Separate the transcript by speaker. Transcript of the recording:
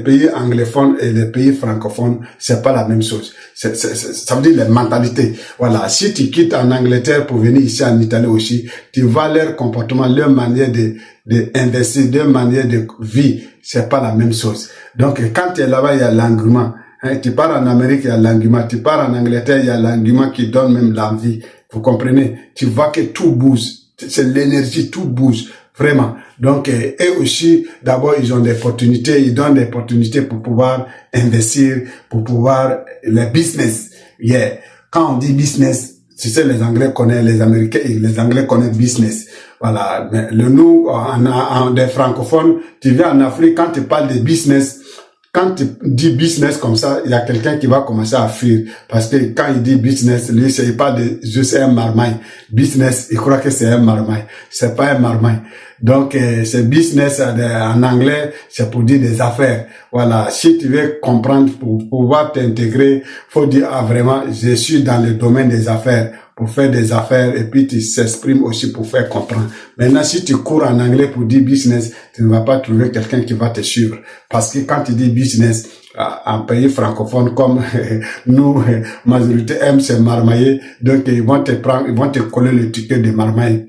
Speaker 1: pays anglophones et les pays francophones, c'est pas la même chose. Ça veut dire les mentalités. Voilà. Si tu quittes en Angleterre pour venir ici en Italie aussi, tu vois leur comportement, leur manière de investir, leur manière de vie, c'est pas la même chose. Donc, quand tu es là-bas, il y a l'engouement. Hein, tu pars en Amérique, il y a l'engouement. Tu pars en Angleterre, il y a l'engouement qui donne même l'envie. Vous comprenez? Tu vois que tout bouge. C'est l'énergie, tout bouge. Vraiment. Donc, eux aussi, d'abord, ils ont des opportunités, ils donnent des opportunités pour pouvoir investir, pour pouvoir, le business. Yeah. Quand on dit business, tu sais, les Anglais connaissent, les Américains, les Anglais connaissent business. Voilà. Mais nous, des francophones, tu viens en Afrique, quand tu parles de business, quand tu dis business comme ça, il y a quelqu'un qui va commencer à fuir. Parce que quand il dit business, lui, c'est pas juste un marmaille. Business, il croit que c'est un marmaille. C'est pas un marmaille. Donc, c'est business en anglais, c'est pour dire des affaires. Voilà. Si tu veux comprendre, pour pouvoir t'intégrer, faut dire, vraiment, je suis dans le domaine des affaires, pour faire des affaires, et puis tu s'exprimes aussi pour faire comprendre. Maintenant, si tu cours en anglais pour dire business, tu ne vas pas trouver quelqu'un qui va te suivre. Parce que quand tu dis business, en pays francophone comme nous, majorité aime se marmailler, donc ils vont te coller le ticket de marmaille.